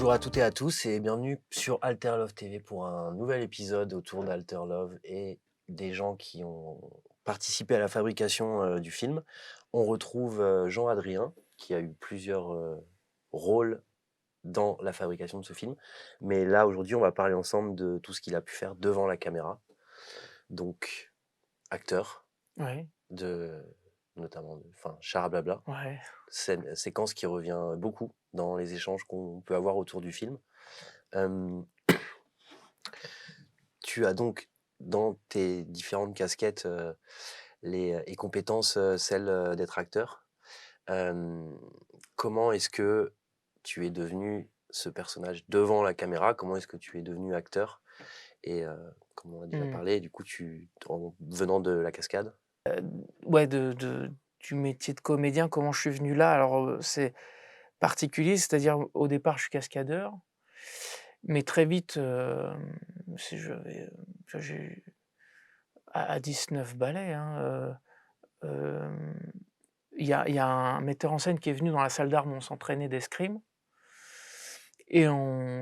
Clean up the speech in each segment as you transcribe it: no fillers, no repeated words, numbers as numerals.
Bonjour à toutes et à tous et bienvenue sur Alter Love TV pour un nouvel épisode autour d'Alter Love et des gens qui ont participé à la fabrication du film. On retrouve Jean-Adrien qui a eu plusieurs rôles dans la fabrication de ce film. Mais là, aujourd'hui, on va parler ensemble de tout ce qu'il a pu faire devant la caméra. Donc, acteur Ouais, de notamment enfin Charablabla, ouais. séquence qui revient beaucoup dans les échanges qu'on peut avoir autour du film. Euh, Tu as donc dans tes différentes casquettes, et compétences, celle, d'être acteur. Hem, Comment est-ce que tu es devenu ce personnage devant la caméra? Comment est-ce que tu es devenu acteur? Et comme on a déjà Mmh. parlé, du coup, en venant de la cascade? Ouais, du métier de comédien, comment je suis venu là? Alors, c'est particulier, c'est-à-dire au départ, je suis cascadeur, mais très vite, si j'avais, j'ai à 19 balais, hein, il y a un metteur en scène qui est venu dans la salle d'armes où on s'entraînait d'escrime et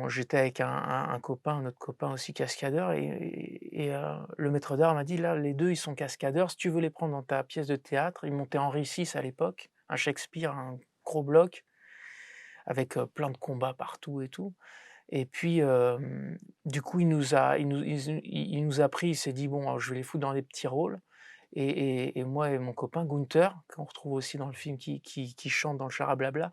j'étais avec un copain, un autre copain aussi cascadeur le maître d'armes m'a dit: «Là, les 2 ils sont cascadeurs, si tu veux les prendre dans ta pièce de théâtre», il montait Henri VI à l'époque, un Shakespeare, un gros bloc avec, plein de combats partout et tout et puis, du coup, il nous a pris, il s'est dit: «Bon, je vais les foutre dans des petits rôles» et moi et mon copain Gunther, qu'on retrouve aussi dans le film qui chante dans le Charablabla,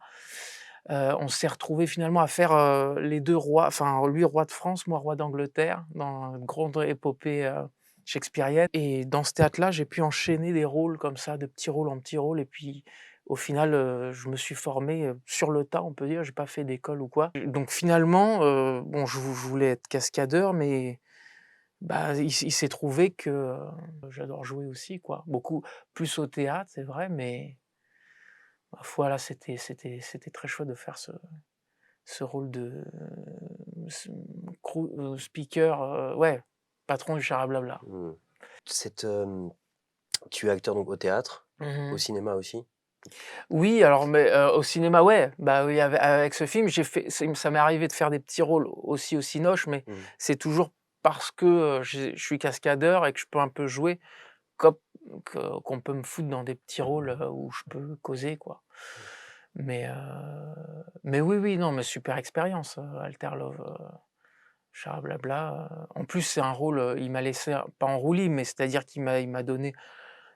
on s'est retrouvés finalement à faire, les 2 rois, enfin lui roi de France, moi roi d'Angleterre, dans une grande épopée, shakespearienne et dans ce théâtre-là, j'ai pu enchaîner des rôles comme ça, de petits rôles en petits rôles et puis au final, je me suis formé, sur le tas, on peut dire. J'ai pas fait d'école ou quoi. Donc finalement, bon, je voulais être cascadeur, mais bah, il s'est trouvé que, j'adore jouer aussi, quoi. Beaucoup plus au théâtre, c'est vrai, mais ma foi, là, c'était très chouette de faire ce rôle de, s speaker, ouais, patron du Charablabla. Mmh. Cette, Tu es acteur donc au théâtre, au Mmh. cinéma aussi? Oui, alors mais, au cinéma, ouais, bah, oui, avec ce film, j'ai fait ça m'est arrivé de faire des petits rôles aussi au cinoche, mais Mmh. c'est toujours parce que, je suis cascadeur et que je peux un peu jouer comme qu'on peut me foutre dans des petits rôles, où je peux causer, quoi. Mais, mais oui, oui, non, mais super expérience, Alter Love, Charablabla, en plus, c'est un rôle, il m'a laissé pas en roue libre, mais c'est-à-dire qu'il m'a donné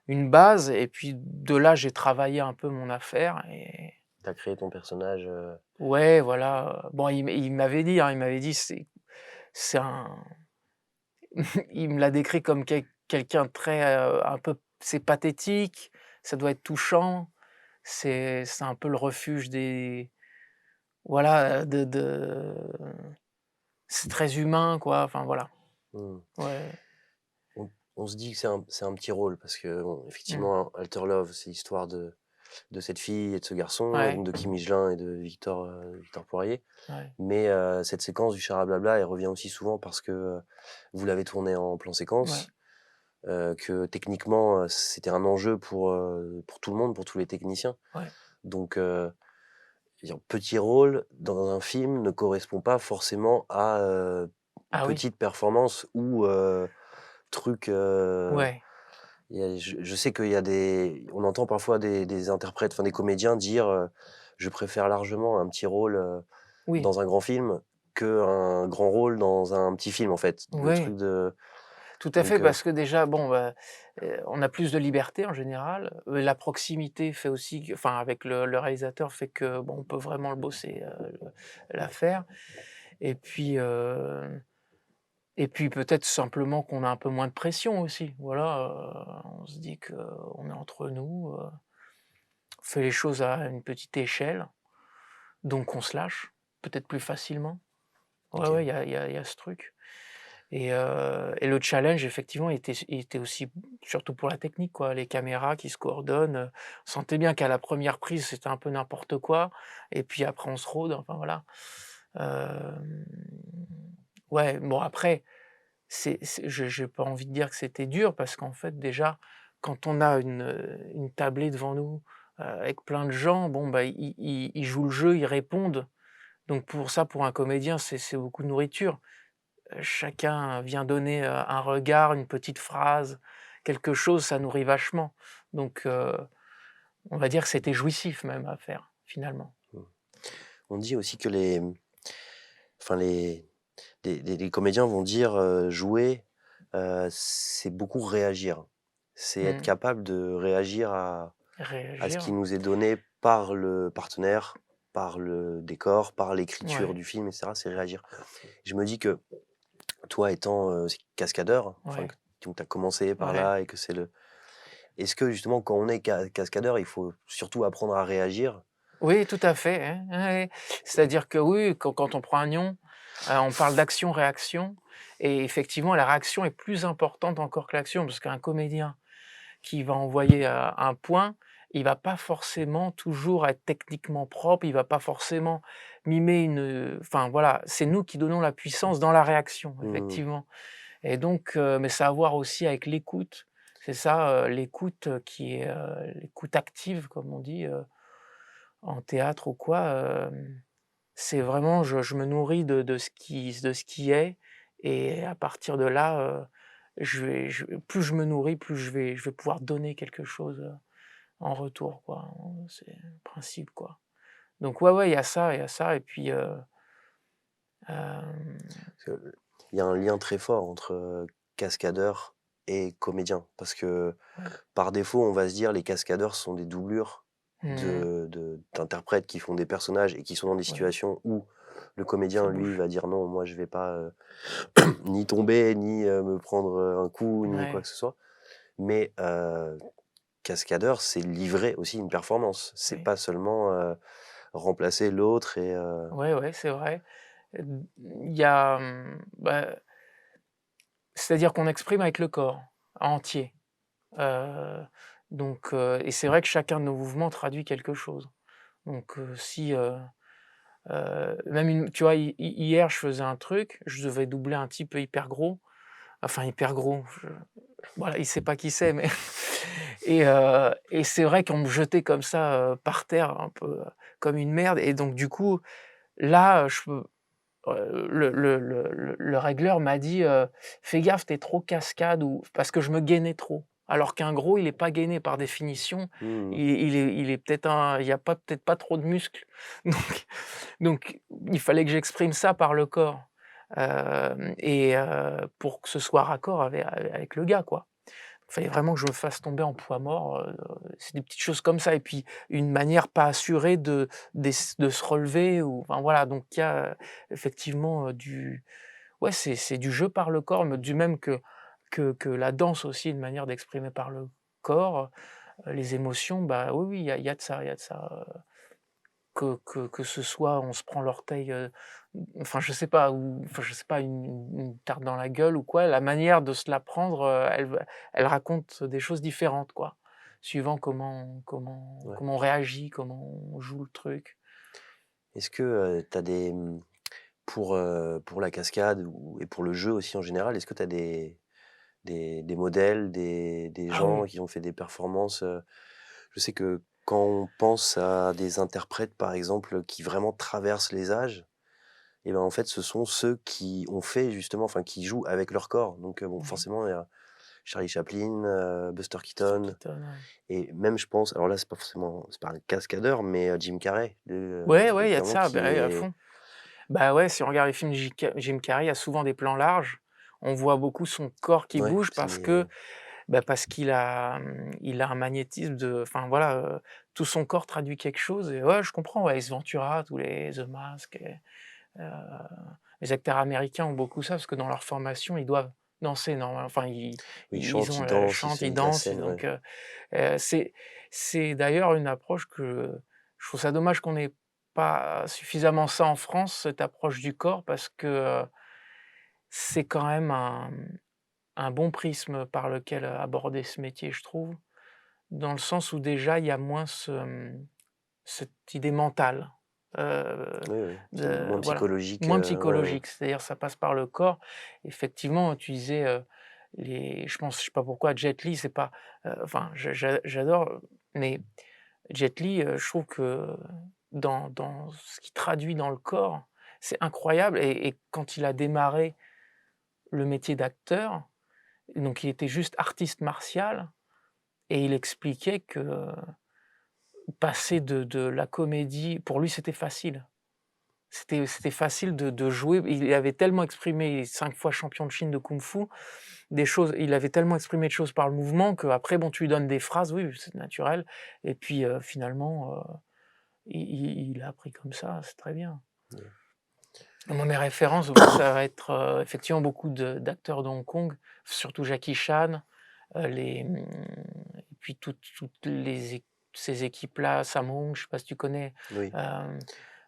une base et puis de là, j'ai travaillé un peu mon affaire et Tu as créé ton personnage, ouais, voilà, bon, il m'avait dit, hein, il m'avait dit: C'est un» il me l'a décrit comme quelqu'un de très, un peu c'est pathétique, ça doit être touchant, c'est un peu le refuge des voilà, c'est très humain, quoi, enfin voilà. mmh. Ouais. On se dit que c'est un petit rôle parce que bon, Mmh. effectivement, Alter Love, c'est l'histoire de cette fille et de ce garçon et Ouais, donc de Kim Higelin et de Victor Poirier. ouais. Mais cette séquence du chara-blabla, elle revient aussi souvent parce que, vous l'avez tournée en plan Ouais. séquence, que techniquement, c'était un enjeu pour tout le monde, pour tous les techniciens. Ouais. Donc dire petit rôle dans un film ne correspond pas forcément à, Ah oui. petite performance ou truc, Ouais. je sais qu'il y a on entend parfois des interprètes, enfin des comédiens dire, «Je préfère largement un petit rôle, Oui. dans un grand film qu'un grand rôle dans un petit film», en fait. Le Ouais. truc de Tout à fait, donc parce que déjà, bon, bah, on a plus de liberté en général, la proximité fait aussi que enfin avec le réalisateur fait que, bon, on peut vraiment le bosser, l'affaire et puis peut-être simplement qu'on a un peu moins de pression aussi. Voilà, on se dit qu'on est entre nous, on fait les choses à une petite échelle, donc on se lâche, peut-être plus facilement. Ouais, OK. ouais, il y a ce truc. Et le challenge effectivement était aussi surtout pour la technique, quoi, les caméras qui se coordonnent, on sentait bien qu'à la première prise, c'était un peu n'importe quoi et puis après on se rôde, enfin voilà. Hem, ouais, bon après, c'est j'ai pas envie de dire que c'était dur parce qu'en fait déjà, quand on a une tablée devant nous, avec plein de gens, bon bah, ils jouent le jeu, ils répondent, Donc pour ça, pour un comédien, c'est beaucoup de nourriture. Chacun vient donner, un regard, une petite phrase, quelque chose, ça nourrit vachement. Donc on va dire que c'était jouissif même à faire, finalement. Mmh. On dit aussi que enfin les comédiens vont dire, jouer, c'est beaucoup réagir. C'est être Mmh. capable de réagir à ce qui Réagir, nous est donné par le partenaire, par le décor, par l'écriture ouais, du film et cetera, c'est réagir. Je me dis que toi étant, cascadeur, enfin ouais, que donc tu as commencé par ouais. là et que c'est le est-ce que justement quand on est cascadeur, il faut surtout apprendre à réagir? Oui, tout à fait, hein, ouais, ouais. C'est-à-dire que oui, quand on prend un lion, on parle d'action-réaction et effectivement la réaction est plus importante encore que l'action parce qu'un comédien qui va envoyer, un point, il va pas forcément toujours être techniquement propre, il va pas forcément mimer enfin voilà, c'est nous qui donnons la puissance dans la réaction, Mmh. effectivement et donc mais ça a à voir aussi avec l'écoute. C'est ça, l'écoute, qui est, l'écoute active comme on dit, en théâtre ou quoi, c'est vraiment je me nourris de ce qui est et à partir de là, je plus je me nourris, plus je vais pouvoir donner quelque chose, en retour quoi, c'est le principe quoi. Donc ouais, ouais, il y a ça et puis, hem, Parce que, il y a un lien très fort entre, cascadeur et comédien. Parce que, ouais. par défaut, on va se dire les cascadeurs sont des doublures Mmh. d'interprètes qui font des personnages et qui sont dans des Ouais, situations où le ça comédien, lui, bouge. va dire: «Non, moi je vais pas, ni tomber, ni, me prendre, un coup, ni quoi Ouais, que ce soit». Mais, cascadeur, c'est livrer aussi une performance. C'est oui. pas seulement, remplacer l'autre et Ouais, ouais, c'est vrai. Il y a, bah, c'est-à-dire qu'on exprime avec le corps, entier. Heu, donc et c'est vrai que chacun de nos mouvements traduit quelque chose. Donc si, même une tu vois, hier, je faisais un truc, je devais doubler un type hyper gros, enfin hyper gros, voilà, il sait pas qui c'est, mais et c'est vrai qu'on me jetait comme ça, par terre, un peu, comme une merde et donc du coup, là, je peux le régleur m'a dit, «Fais gaffe, tu es trop cascade» ou parce que je me gainais trop. Alors qu'un gros, il est pas gainé par définition, mmh mh. il est peut-être il y a pas peut-être pas trop de muscles. Donc donc il fallait que j'exprime ça par le corps, et pour que ce soit raccord avec le gars, quoi. Il fallait vraiment que je me fasse tomber en poids mort, c'est des petites choses comme ça et puis une manière pas assurée de se relever ou enfin voilà, donc il y a, effectivement, du ouais, c'est du jeu par le corps, mais du même que la danse aussi, une manière d'exprimer par le corps, les émotions, bah, oui, oui, il y a de ça, il y a de ça, que ce soit on se prend l'orteil, enfin je sais pas ou enfin je sais pas une tarte dans la gueule ou quoi, la manière de se la prendre, elle raconte des choses différentes quoi, suivant Ouais. comment on réagit, comment on joue le truc. Est-ce que, tu as des, pour la cascade ou et pour le jeu aussi en général, est-ce que tu as des modèles, des Ah gens oui, qui ont fait des performances, je sais que quand on pense à des interprètes, par exemple, qui vraiment traversent les âges et ben, en fait, ce sont ceux qui ont fait justement enfin, qui jouent avec leur corps. Donc, bon, oui, forcément, il y a Charlie Chaplin, Buster Buster Keaton Keaton, ouais. et même je pense alors là, c'est pas un cascadeur, mais, Jim Carrey, Ouais, ouais, il y a de évidemment ça, bah, qui ouais, à est fond. Bah, ouais, si on regarde les films de Jim Carrey, il y a souvent des plans larges. On voit beaucoup son corps qui ouais, bouge c'est parce que des bah, parce qu'il a, il a un magnétisme de enfin voilà, tout son corps traduit quelque chose et ouais, je comprends, ouais, Ace Ventura, tous les The Mask et heu, les acteurs américains ont beaucoup ça parce que dans leur formation, ils doivent danser normalement enfin oui, ils ils chantent, ont, ils dansent, ils chantent, se ils de la dansent et scène, ouais. donc c'est d'ailleurs une approche que je trouve ça dommage qu'on ait pas suffisamment ça en France, cette approche du corps parce que, c'est quand même un bon prisme par lequel aborder ce métier, je trouve. Dans le sens où déjà il y a moins cette idée mentale, Oui, oui, c'est de moins voilà, psychologique, moins ouais, ouais. psychologique, c'est-à-dire ça passe par le corps. Effectivement, tu disais, les je sais pas pourquoi Jet Li, c'est pas, enfin j'adore, mais Jet Li, je trouve que dans ce qu'il traduit dans le corps, c'est incroyable et quand il a démarré le métier d'acteur, donc il était juste artiste martial et il expliquait que passer de la comédie pour lui, c'était facile. C'était facile de jouer. Il avait tellement exprimé, il est 5 fois champion de Chine de kung-fu, des choses il avait tellement exprimé de choses par le mouvement qu'après, bon, tu lui donnes des phrases, oui, c'est naturel et puis, finalement, il a appris comme ça, c'est très bien. Ouais. Moi, mes références, oui, ça va être, effectivement beaucoup d'acteurs de Hong Kong, surtout Jackie Chan, et puis toutes les éq ces équipes-là, Sammo Hung, je sais pas si tu connais, Oui, hem,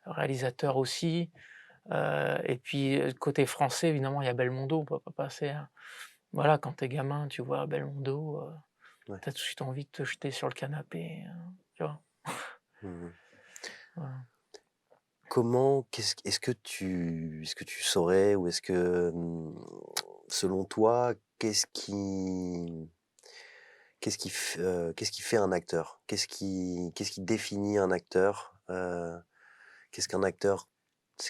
réalisateur aussi, et puis, côté français, évidemment, il y a Belmondo, on peut pas passer, hein. Voilà, quand tu es gamin, tu vois Belmondo, ouais. tu as tout de suite envie de te jeter sur le canapé, tu vois? Mmh. Voilà. Comment est-ce que tu saurais ou est-ce que, selon toi, qu'est-ce qui fait un acteur? Qu'est-ce qui définit un acteur? Qu'est-ce qu'un acteur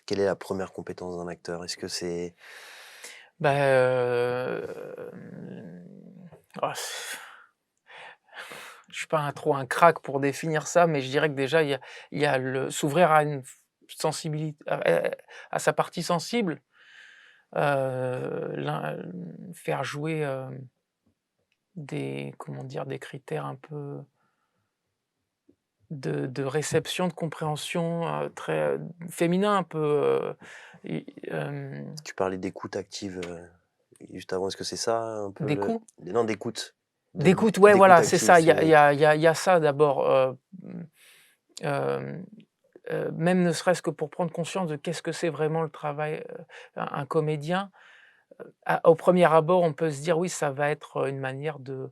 quelle est la première compétence d'un acteur? Est-ce que c'est Bah, ah, je suis pas trop un crack pour définir ça, mais je dirais que déjà il y a le s'ouvrir à une sensibilité à sa partie sensible, faire jouer, des comment dire? Des critères un peu de réception, de compréhension, très, féminin un peu, et tu parlais d'écoute active, juste avant, est-ce que c'est ça un peu des le coups? non d'écoute, D'écoute, ouais, d'écoute voilà, c'est active, ça. Il y a il c'est y a il y a il y a ça d'abord, hem, même ne serait-ce que pour prendre conscience de qu'est-ce que c'est vraiment le travail, un comédien. Au premier abord, on peut se dire: «Oui, ça va être, une manière de»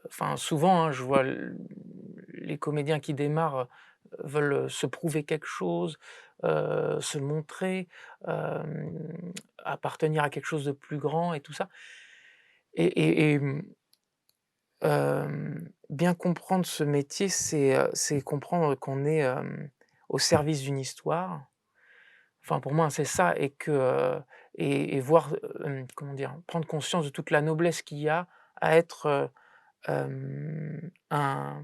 enfin, souvent, hein, je vois les comédiens qui démarrent, veulent, se prouver quelque chose, se montrer, appartenir à quelque chose de plus grand et tout ça et bien comprendre ce métier, c'est comprendre qu'on est, au service d'une histoire. Enfin, pour moi, c'est ça et que, et voir, comment dire? Prendre conscience de toute la noblesse qu'il y a à être, un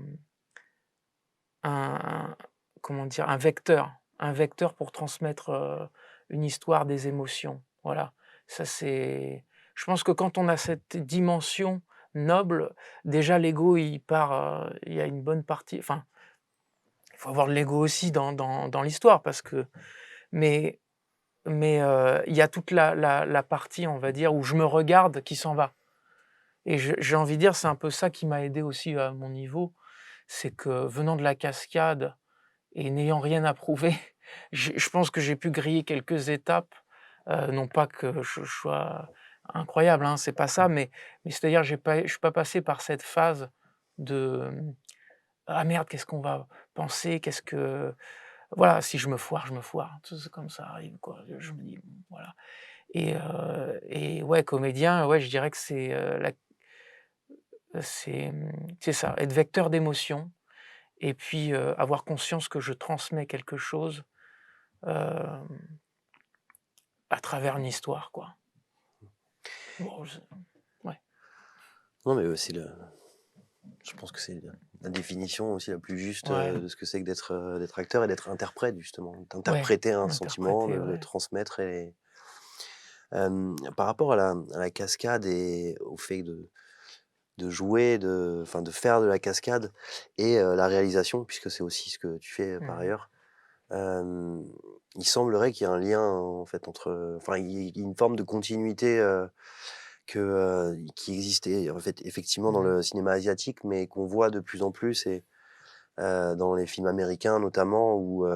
comment dire? Un vecteur pour transmettre, une histoire, des émotions. Voilà. Ça, c'est je pense que quand on a cette dimension noble, déjà l'ego, il part, il y a une bonne partie enfin, il faut avoir de l'ego aussi dans l'histoire parce que mais il y a toute la partie, on va dire, où je me regarde qui s'en va et j'ai envie de dire, c'est un peu ça qui m'a aidé aussi à mon niveau. C'est que venant de la cascade et n'ayant rien à prouver, je pense que j'ai pu griller quelques étapes, non pas que je sois incroyable, hein, c'est pas ça, mais c'est-à-dire je suis pas passé par cette phase de, «Ah merde, qu'est-ce qu'on va penser? Qu'est-ce que» voilà, si je me foire, je me foire. C'est comme ça arrive quoi, je me dis: «Bon, voilà» et ouais, comédien, ouais, je dirais que c'est ça, être vecteur d'émotions et puis, avoir conscience que je transmets quelque chose, hem, à travers une histoire, quoi. Bon, ouais, non, mais c'est le je pense que c'est la définition aussi la plus juste, ouais, de ce que c'est que d'être acteur et d'être interprète justement. ouais, D'interpréter un sentiment, interpréter, le ouais. transmettre et par rapport à la cascade et au fait de jouer, enfin de faire de la cascade et la réalisation, puisque c'est aussi ce que tu fais, par Mmh. ailleurs. Hem, il semblerait qu'il y ait un lien, en fait, entre, enfin, il y ait une forme de continuité, qui existait, en fait, effectivement dans Mmh. le cinéma asiatique, mais qu'on voit de plus en plus et dans les films américains notamment où,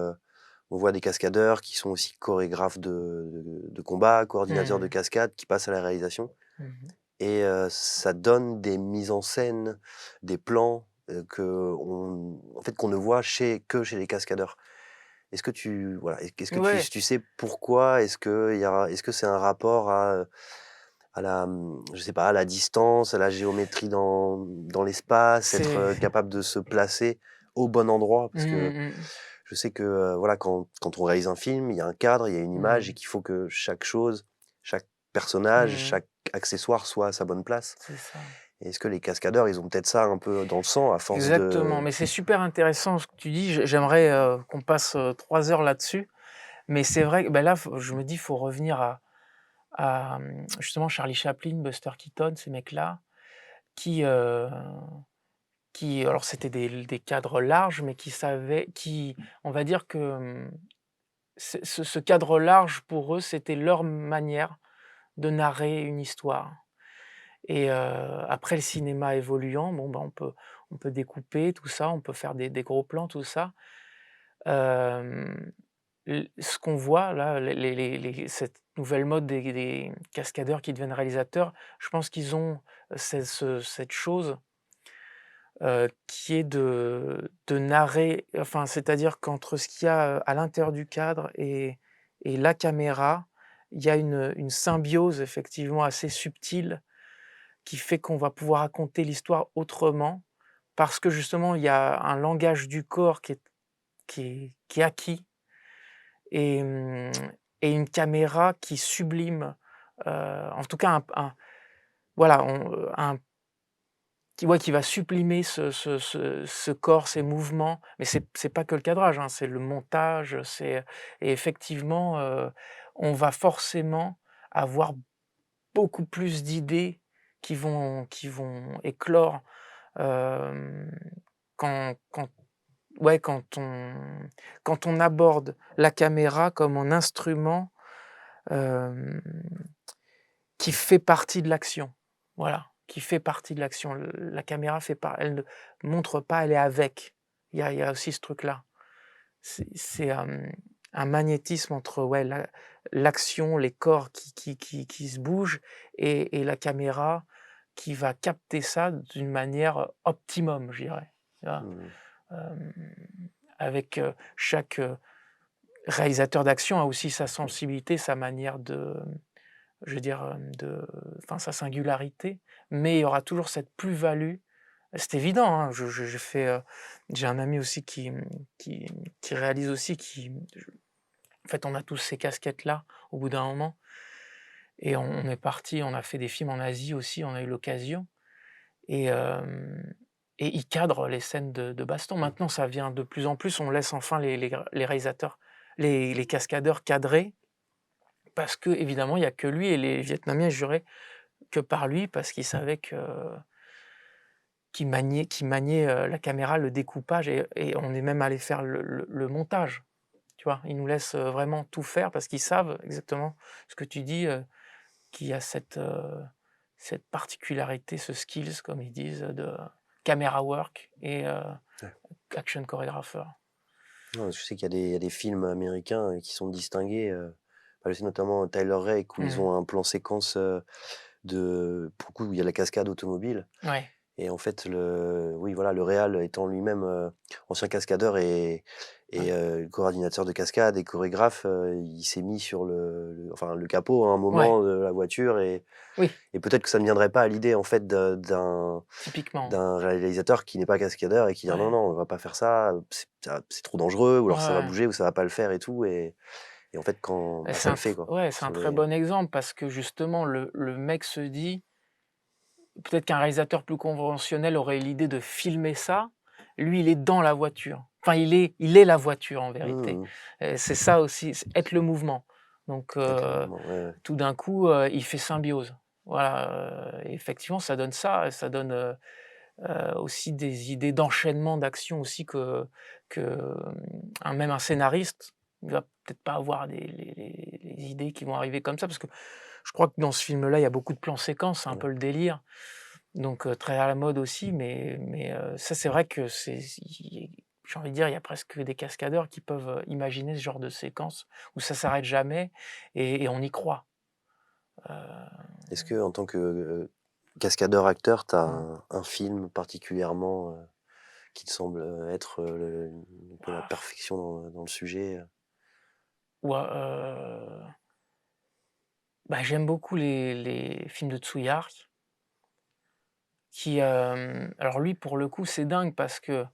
on voit des cascadeurs qui sont aussi chorégraphes de combat, coordinateurs de Mmh. cascades qui passent à la réalisation Mmh. et ça donne des mises en scène, des plans, qu'on ne voit que chez les cascadeurs. Est-ce que tu voilà, est-ce que Ouais, tu sais pourquoi? Est-ce que c'est un rapport à la, je sais pas, à la distance, à la géométrie dans l'espace, être, c'est capable de se placer au bon endroit? Parce mmh que mh. Je sais que, voilà, quand on réalise un film, il y a un cadre, il y a une image et Mmh. qu'il faut que chaque chose, chaque personnage, Mmh. chaque accessoire soit à sa bonne place. C'est ça. Et est-ce que les cascadeurs, ils ont peut-être ça un peu dans le sang à force Exactement, de mais c'est super intéressant ce que tu dis. J'aimerais, qu'on passe, 3 heures là-dessus, mais c'est vrai que, bah, là, faut je me dis: «Faut revenir justement Charlie Chaplin, Buster Keaton, ces mecs-là qui, heu, qui alors c'était des cadres larges, mais qui on va dire que, ce cadre large pour eux, c'était leur manière de narrer une histoire et après le cinéma évoluant, bon, bah, on peut découper tout ça, on peut faire des gros plans, tout ça. Hem, ce qu'on voit là, cette nouvelle mode des cascadeurs qui deviennent réalisateurs, je pense qu'ils ont cette chose, qui est de narrer, enfin, c'est-à-dire qu'entre ce qu'il y a, à l'intérieur du cadre et la caméra, il y a une symbiose effectivement assez subtile qui fait qu'on va pouvoir raconter l'histoire autrement. Parce que justement, il y a un langage du corps qui est acquis et et une caméra qui sublime, en tout cas un voilà, un qui va sublimer ce corps, ces mouvements. Mais c'est pas que le cadrage, hein, c'est le montage, et effectivement, on va forcément avoir beaucoup plus d'idées qui vont éclore, hem, quand ouais, quand on aborde la caméra comme un instrument, hem, qui fait partie de l'action. Voilà, qui fait partie de l'action. La caméra fait pas elle ne montre pas, elle est avec. Il y a aussi ce truc-là. C'est un magnétisme entre, ouais, l'action, les corps qui se bougent et la caméra qui va capter ça d'une manière optimum, je dirais. Tu vois? mmh, Hem, avec, chaque, réalisateur d'action a aussi sa sensibilité, sa manière de, je veux dire, enfin sa singularité, mais il y aura toujours cette plus-value. C'est évident, hein, j'ai un ami aussi qui qui réalise aussi, en fait, on a tous ces casquettes-là au bout d'un moment et on est parti, on a fait des films en Asie aussi, on a eu l'occasion et hem et il cadre les scènes de baston. Maintenant, ça vient de plus en plus, on laisse enfin les réalisateurs, les cascadeurs cadrer parce qu'évidemment, il y a que lui et les Vietnamiens juraient que par lui parce qu'ils savaient qu'il maniait, la caméra, le découpage et on est même allé faire le montage, tu vois? Ils nous laissent, vraiment tout faire parce qu'ils savent exactement ce que tu dis, qu'il y a cette particularité, ce skills comme ils disent, de camera work et ouais. action chorégrapheur. Non, je sais qu'il y a des films américains, qui sont distingués, bah, je sais notamment Tyler Rake où ils Mmh. ont un plan séquence, pour le coup, où il y a la cascade automobile. Ouais, Et en fait, oui, voilà, le réal étant lui-même, ancien cascadeur et ouais, coordinateur de cascade et chorégraphe, il s'est mis sur enfin, le capot à un ouais, moment de la voiture oui, et peut-être que ça ne viendrait pas à l'idée, en fait, typiquement. d'un réalisateur qui n'est pas cascadeur et qui dit: «Non, Ouais, non, on va pas faire ça, c'est trop dangereux ou alors ça va ouais. bouger ou ça va pas le faire et tout» et en fait, quand Et bah, c'est ça le un fait, tr quoi. ouais, c'est un Sur très les bon exemple parce que justement le mec se dit peut-être qu'un réalisateur plus conventionnel aurait eu l'idée de filmer ça. Lui, il est dans la voiture. Enfin, il est la voiture en vérité. mmh C'est ça aussi, c'est être le mouvement. Donc Avec le mouvement, ouais, ouais. tout d'un coup, il fait symbiose. Voilà, et effectivement, ça donne ça et ça donne, aussi des idées d'enchaînement d'actions aussi même un scénariste, il va peut-être pas avoir les idées qui vont arriver comme ça. Parce que je crois que dans ce film-là, il y a beaucoup de plans séquences, c'est un Ouais. peu le délire, donc très à la mode aussi, mais ça, c'est vrai que j'ai envie de dire, il y a presque des cascadeurs qui peuvent, imaginer ce genre de séquence où ça s'arrête jamais et on y croit. Heu, Est-ce que en tant que, cascadeur acteur, tu as mmh, un film particulièrement, qui te semble, être, un peu la ah, perfection dans le sujet, ou bah, j'aime beaucoup les films de Tsuyark alors lui, pour le coup, c'est dingue parce que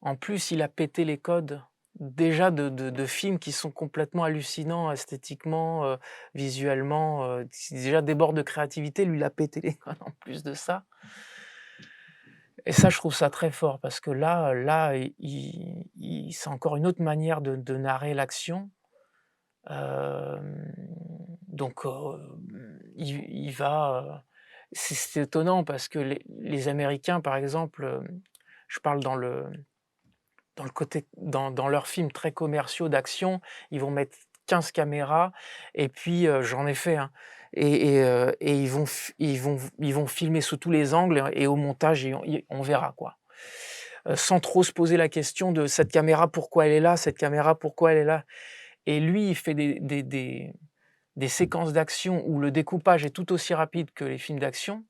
en plus, il a pété les codes déjà de films qui sont complètement hallucinants esthétiquement, visuellement, qui déjà débordent de créativité. Lui, il a pété les codes en plus de ça et ça, je trouve ça très fort parce que là, il c'est encore une autre manière de narrer l'action. Hem, donc il va, c'est étonnant parce que les Américains, par exemple, je parle dans le côté dans leurs films très commerciaux d'action, ils vont mettre 15 caméras et puis, j'en ai fait, hein et ils vont filmer sous tous les angles et au montage on verra quoi. Sans trop se poser la question de: «Cette caméra pourquoi elle est là? Cette caméra pourquoi elle est là?» et lui il fait des séquences d'action où le découpage est tout aussi rapide que les films d'action,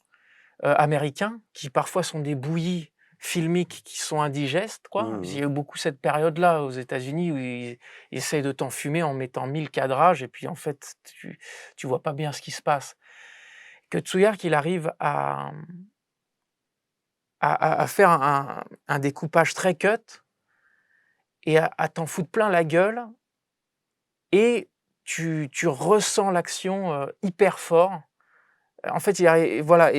américains, qui parfois sont des bouillies filmiques qui sont indigestes, quoi. Il y Mmh. a eu beaucoup cette période-là aux États-Unis où ils essayent de t'enfumer en mettant 1000 cadrages et puis en fait tu vois pas bien ce qui se passe. Que Tsuyark il arrive à faire un découpage très cut et à t'en foutre plein la gueule et tu ressens l'action, hyper fort. En fait, il arri voilà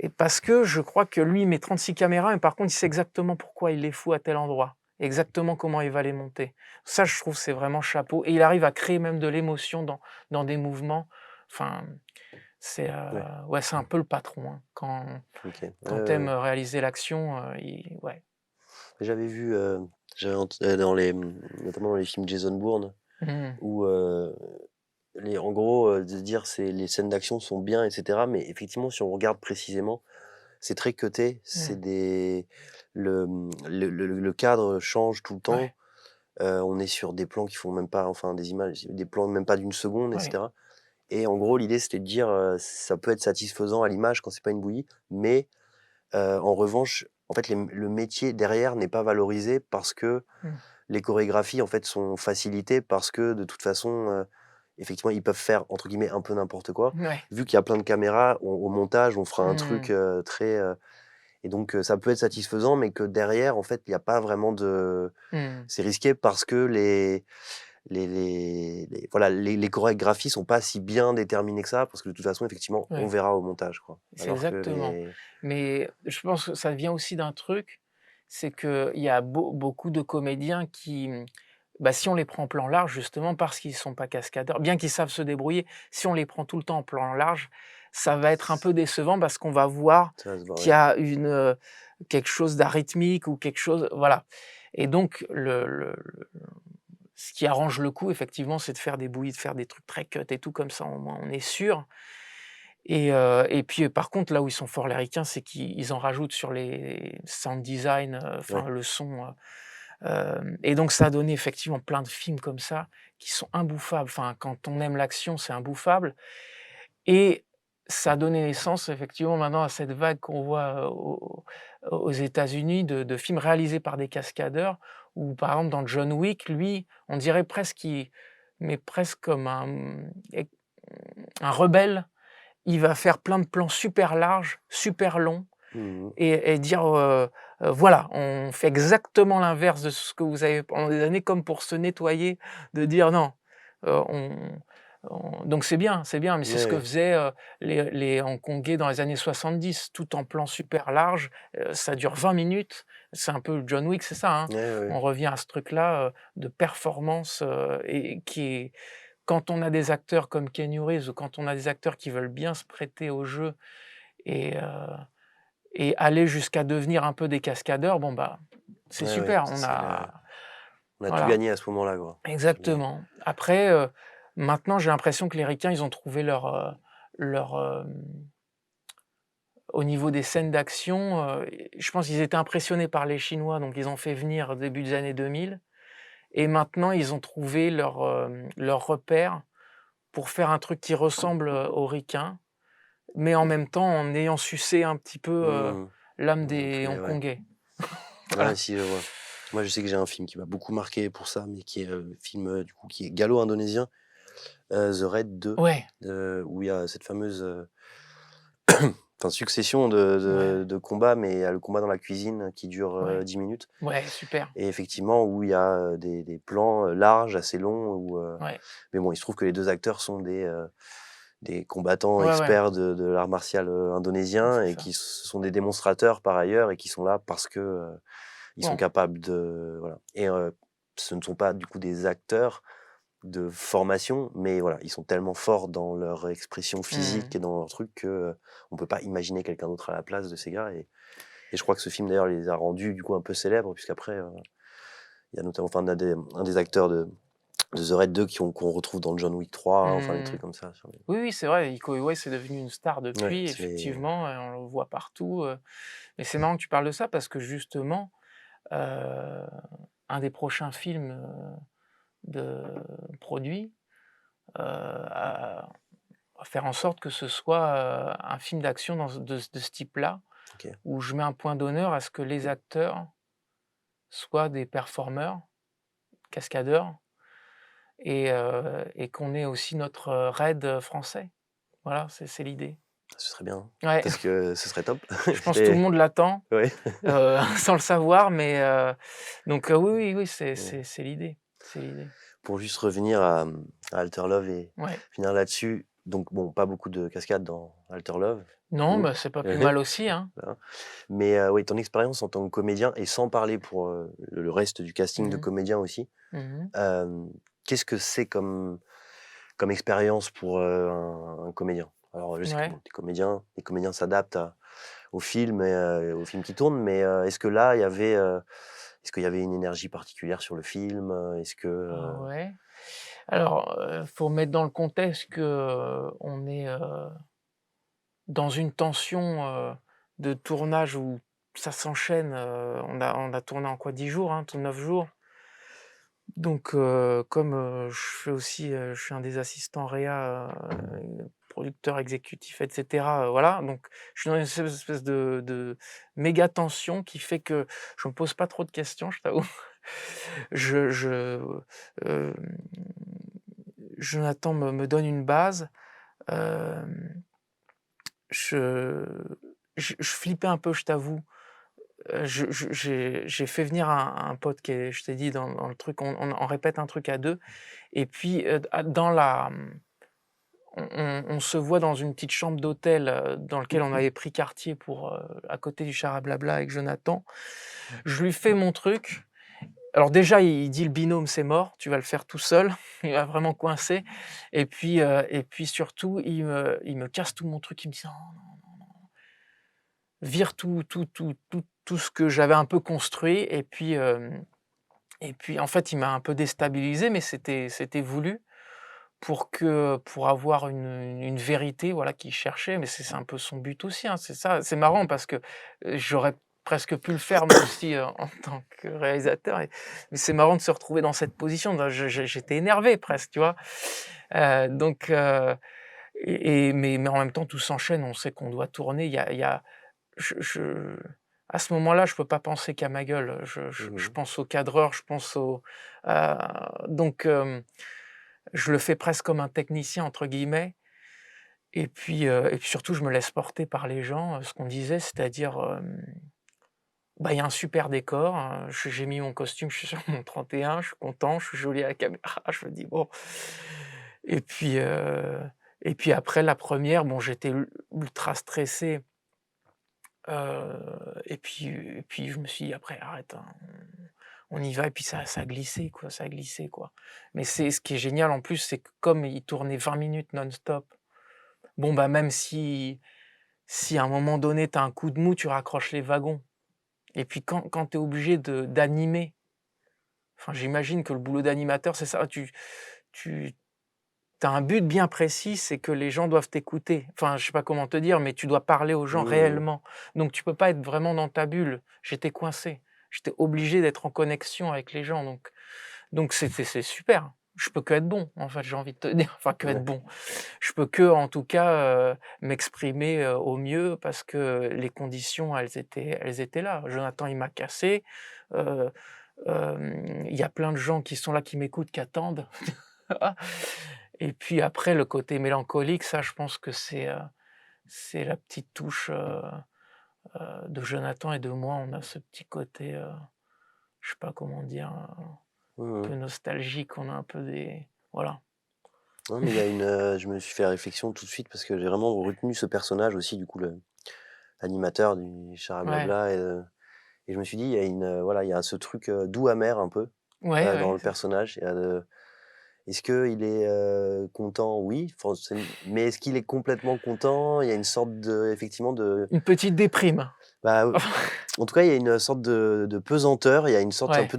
et parce que je crois que lui, il met 36 caméras, mais par contre, il sait exactement pourquoi il les fout à tel endroit, exactement comment il va les monter. Ça, je trouve, c'est vraiment chapeau et il arrive à créer même de l'émotion dans des mouvements. Enfin, c'est, Ouais, ouais, c'est un peu le patron, hein. OK. Ouais, Quand ouais, tu aimes ouais. réaliser l'action, il ouais. J'avais vu, dans notamment dans les films Jason Bourne Mmh. où, en gros, de dire c'est les scènes d'action sont bien et cetera, mais effectivement, si on regarde précisément, c'est très cuté, Mmh. c'est des le cadre change tout le Ouais, temps, on est sur des plans qui font même pas enfin des images, des plans de même pas d'une seconde et ouais. cetera et en gros, l'idée, c'était de dire, ça peut être satisfaisant à l'image quand c'est pas une bouillie, mais en revanche, en fait, le métier derrière n'est pas valorisé parce que Mmh. les chorégraphies, en fait, sont facilitées parce que de toute façon, effectivement, ils peuvent faire entre guillemets «un peu n'importe quoi». Ouais. Vu qu'il y a plein de caméras, au montage, on fera un truc, Mmh. très, et donc ça peut être satisfaisant, mais que derrière, en fait, il y a pas vraiment de Mmh. c'est risqué parce que les voilà, les chorégraphies sont pas si bien déterminées que ça, parce que de toute façon, effectivement, on Ouais. verra au montage, quoi. C'est Alors que exactement. les Mais je pense que ça vient aussi d'un truc, c'est qu'il y a beaucoup de comédiens qui, bah, si on les prend en plan large, justement parce qu'ils sont pas cascadeurs, bien qu'ils savent se débrouiller, si on les prend tout le temps en plan large, ça va être un peu décevant parce qu'on va voir ça va se voir, qu'il y ouais. a quelque chose d'arythmique ou quelque chose voilà et donc ce qui arrange le coup effectivement, c'est de faire des bouillies, de faire des trucs très cut et tout comme ça, au moins on est sûr et puis, par contre, là où ils sont forts les ricains, c'est qu'ils en rajoutent sur les sound design, Ouais. enfin le son, et donc ça a donné effectivement plein de films comme ça qui sont imbouffables. Enfin, quand on aime l'action, c'est imbouffable et ça a donné naissance effectivement maintenant à cette vague qu'on voit, aux États-Unis de films réalisés par des cascadeurs où par exemple dans John Wick, lui, on dirait presque qu'il mais presque comme un rebelle il va faire plein de plans super larges, super longs Mmh mh. et dire, «Voilà, on fait exactement l'inverse de ce que vous avez pendant des années», comme pour se nettoyer, de dire: «Non, on» donc c'est bien, mais Ouais, c'est ce que ouais. faisaient, les Hongkongais dans les années 70, tout en plan super large, ça dure 20 minutes. C'est un peu John Wick, c'est ça, hein. Ouais, ouais, ouais. On revient à ce truc-là, de performance, et qui est quand on a des acteurs comme Keanu Reeves ou quand on a des acteurs qui veulent bien se prêter au jeu et heu et aller jusqu'à devenir un peu des cascadeurs, bon, bah, c'est Ouais, ouais, super. ça on a tout Voilà, gagné à ce moment-là, quoi. C'est exactement. Après, maintenant, j'ai l'impression que les ricains, ils ont trouvé leur, au niveau des scènes d'action, je pense qu'ils étaient impressionnés par les Chinois, donc ils ont fait venir au début des années 2000 et maintenant ils ont trouvé leur repère pour faire un truc qui ressemble, aux ricains. Mais en même temps, en ayant sucé un petit peu, mmh l'âme Un peu des les ouais. Hongkongais. Ouais, Voilà. si, je vois. Moi, je sais que j'ai un film qui m'a beaucoup marqué pour ça, mais qui est, film, du coup, qui est gallo-indonésien, The Raid 2, Ouais. où il y a cette fameuse, enfin, succession Ouais, de combats, mais il y a le combat dans la cuisine qui dure, ouais, 10 minutes ouais, super. et effectivement où il y a, des plans, larges, assez longs où, Ouais, mais bon, il se trouve que les 2 acteurs sont des combattants ouais, ouais, experts de l'art martial, indonésien c'est et ça. qui sont des démonstrateurs par ailleurs et qui sont là parce que, ils sont Bon, capables de voilà et ce ne sont pas du coup des acteurs de formation, mais voilà, ils sont tellement forts dans leur expression physique mmh. et dans leur truc que, on peut pas imaginer quelqu'un d'autre à la place de ces gars et je crois que ce film d'ailleurs les a rendus du coup un peu célèbres puisqu'après, il y a notamment enfin un des acteurs de The Raid 2 qu'on retrouve dans John Wick 3, enfin des Mmh. trucs comme ça sur les Oui, oui, c'est vrai, Iko Uwais c'est devenu une star ouais, depuis, c'est les effectivement, on le voit partout, mais c'est marrant que tu parles de ça parce que justement, un des prochains films, de produits, à faire en sorte que ce soit, un film d'action de ce type-là, OK. où je mets un point d'honneur à ce que les acteurs soient des performeurs, cascadeurs et qu'on ait aussi notre, raid, français. Voilà, c'est l'idée. Ce serait bien, Ouais, parce que ce serait top. je pense que tout le Mais monde l'attend, ouais. sans le savoir, mais donc oui, oui, oui, Mmh. c'est l'idée, c'est l'idée. Pour juste revenir à Alter Love et Ouais. finir là-dessus, donc bon, pas beaucoup de cascades dans Alter Love, du Non, coup. bah, c'est pas plus mal aussi, hein. Voilà. Mais oui, ton expérience en tant que comédien et sans parler pour, le reste du casting de Mmh mh. comédiens aussi, Mmh. hem, qu'est-ce que c'est comme expérience pour, un comédien? Alors je sais que Ouais. bon, tu comédien, les comédiens s'adaptent à au film et aux films qui tournent, mais est-ce que là, il y avait, est-ce qu'il y avait une énergie particulière sur le film? Est-ce que, Ouais. Alors, faut mettre dans le contexte que, on est, dans une tension, de tournage où ça s'enchaîne, on a tourné en quoi? 10 jours, hein, tout 9 jours. Donc, comme, je fais aussi, je suis un des assistants réa, producteur exécutif et cetera, voilà, donc je suis dans une espèce de méga tension qui fait que je me pose pas trop de questions, je t'avoue. Je, hem, Jonathan me donne une base, hem, je je flippais un peu, je t'avoue. J'ai fait venir un pote qui est je t'ai dit dans le truc, on répète un truc à 2 et puis, dans la, on se voit dans une petite chambre d'hôtel, dans lequel on avait pris quartier pour, à côté du char à blabla avec Jonathan. Je lui fais mon truc. Alors déjà, il dit: «Le binôme, c'est mort, tu vas le faire tout seul». Il va vraiment coincer et puis surtout, il me casse tout mon truc. Il me dit: «Non, vire tout ce que j'avais un peu construit» et puis en fait, il m'a un peu déstabilisé, mais c'était voulu pour avoir une vérité, voilà, qu'il cherchait, mais c'est un peu son but aussi, hein, c'est ça. C'est marrant parce que, j'aurais presque pu le faire moi aussi, en tant que réalisateur mais c'est marrant de se retrouver dans cette position. J'étais énervé presque, tu vois? Donc mais en même temps tout s'enchaîne, on sait qu'on doit tourner, il y a je à ce moment-là, je peux pas penser qu'à ma gueule, je mmh pense au cadreur, je pense au heu, donc je le fais presque comme un «technicien» entre guillemets et puis surtout je me laisse porter par les gens, ce qu'on disait, c'est-à-dire, bah, il y a un super décor, j'ai mis mon costume, je suis sur mon 31, je suis content, je suis joli à la caméra, je me dis: «Bon» et puis, heu et puis après la première, bon, j'étais ultra stressé, et puis je me suis dit: «Après arrête, hein, on y va» et puis ça a glissé quoi, ça a glissé quoi. Mais c'est ce qui est génial en plus, c'est que comme il tournait 20 minutes non-stop, bon, bah, même si à un moment donné tu as un coup de mou, tu raccroches les wagons et puis quand tu es obligé de d'animer, enfin j'imagine que le boulot d'animateur c'est ça, tu as un but bien précis, c'est que les gens doivent t'écouter. Enfin, je sais pas comment te dire, mais tu dois parler aux gens Mmh. réellement. Donc tu peux pas être vraiment dans ta bulle. J'étais coincé. J'étais obligé d'être en connexion avec les gens donc c'est super. Je peux que être bon, en fait, j'ai envie de te dire, enfin que être Ouais. bon. Je peux que, en tout cas, m'exprimer, au mieux parce que les conditions, elles étaient là. Jonathan, il m'a cassé, heu, il y a plein de gens qui sont là, qui m'écoutent, qui attendent. Et puis après le côté mélancolique, ça je pense que c'est la petite touche, de Jonathan et de moi. On a ce petit côté, je sais pas comment dire, un Mmh mh. peu nostalgique. On a un peu des voilà. Non, mais il y a une, je me suis fait réflexion tout de suite parce que j'ai vraiment retenu ce personnage aussi, du coup, le l'animateur du Ouais. Charablabla et je me suis dit: «Il y a une, voilà, il y a ce truc, doux amer un peu, Ouais, dans ouais, le c'est ça. personnage». Est-ce qu'il est, content? Oui, forcém mais est-ce qu'il est complètement content? Il y a une sorte de effectivement de Une petite déprime. bah, en tout cas, il y a une sorte de pesanteur, il y a une sorte un Ouais, peu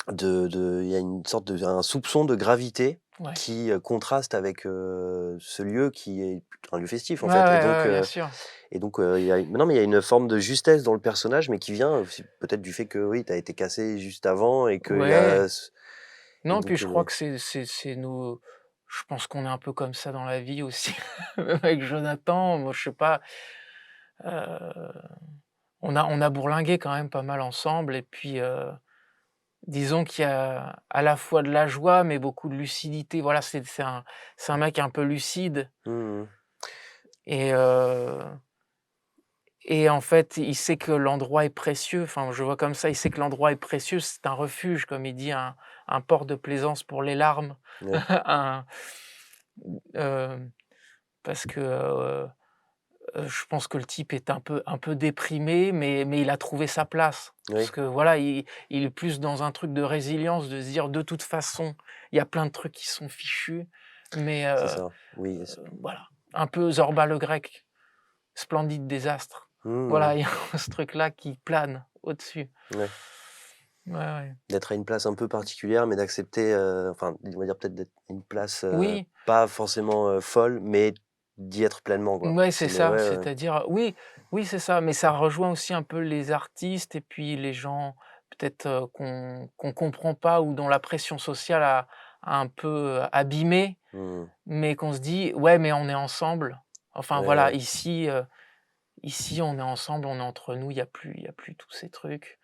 il y a une sorte de un soupçon de gravité ouais. qui, contraste avec, ce lieu qui est un lieu festif, Ouais, en fait ouais, ouais, bien sûr. il y a non, mais il y a une forme de justesse dans le personnage, mais qui vient aussi peut-être du fait que, oui, tu as été cassé juste avant et qu'il y Ouais. a ce et Non, puis donc je crois que c'est nous je pense qu'on est un peu comme ça dans la vie aussi. Même avec Jonathan, moi je sais pas, heu, on a bourlingué quand même pas mal ensemble et puis, disons qu'il y a à la fois de la joie, mais beaucoup de lucidité. Voilà, c'est un mec un peu lucide mmh mh. et heu et en fait, il sait que l'endroit est précieux. Enfin, je vois comme ça, il sait que l'endroit est précieux, c'est un refuge, comme il dit, un port de plaisance pour les larmes, Ouais, un hem, parce que, je pense que le type est un peu déprimé, mais il a trouvé sa place. Parce oui, que voilà, il est plus dans un truc de résilience, de se dire: «De toute façon, il y a plein de trucs qui sont fichus», mais c'est ça. Oui, voilà, un peu Zorba le Grec, splendide désastre. mmh Voilà, mh. il y a ce truc-là qui plane au-dessus. Ouais. Ouais, ouais. D'être à une place un peu particulière, mais d'accepter, enfin, on va dire peut-être d'être à une place, Oui, pas forcément, folle, mais d'y être pleinement, quoi. ouais, c'est C'est le ça, ouais, ouais. c'est-à-dire, oui, oui, c'est ça, mais ça rejoint aussi un peu les artistes et puis les gens peut-être, qu'on comprend pas ou dont la pression sociale a un peu, abîmé, Mmh. mais qu'on se dit: «Ouais, mais on est ensemble». Enfin Ouais, voilà, ouais. ici on est ensemble, on est entre nous, il y a plus tous ces trucs,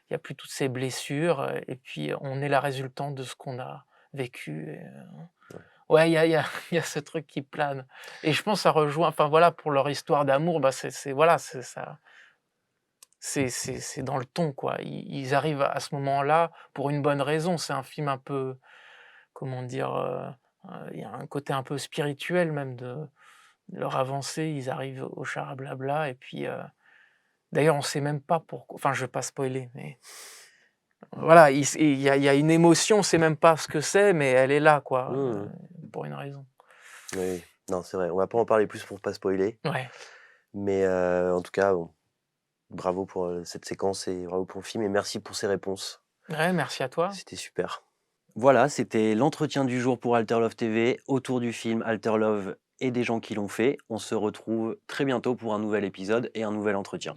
il y a plus toutes ces blessures, et puis on est la résultante de ce qu'on a vécu et Ouais. ouais, il y a il y a ce truc qui plane et je pense que ça rejoint enfin voilà, pour leur histoire d'amour, bah, c'est voilà, c'est ça c'est dans le ton, quoi. Ils arrivent à ce moment-là pour une bonne raison. C'est un film un peu, comment dire? Il y a un côté un peu spirituel même de leur avancée. Ils arrivent au Chara-Blabla et puis, d'ailleurs on sait même pas pourquoi enfin je vais pas spoiler, mais voilà, il y a une émotion, on sait même pas ce que c'est, mais elle est là, quoi, Mmh mh. pour une raison. Oui, oui. Non, c'est vrai. On va pas en parler plus pour pas spoiler, Ouais. mais en tout cas, bon, bravo pour, cette séquence et bravo pour le film et merci pour ces réponses. Ouais, merci à toi. C'était super. Voilà, c'était l'entretien du jour pour Alter Love TV autour du film Alter Love et des gens qui l'ont fait. On se retrouve très bientôt pour un nouvel épisode et un nouvel entretien.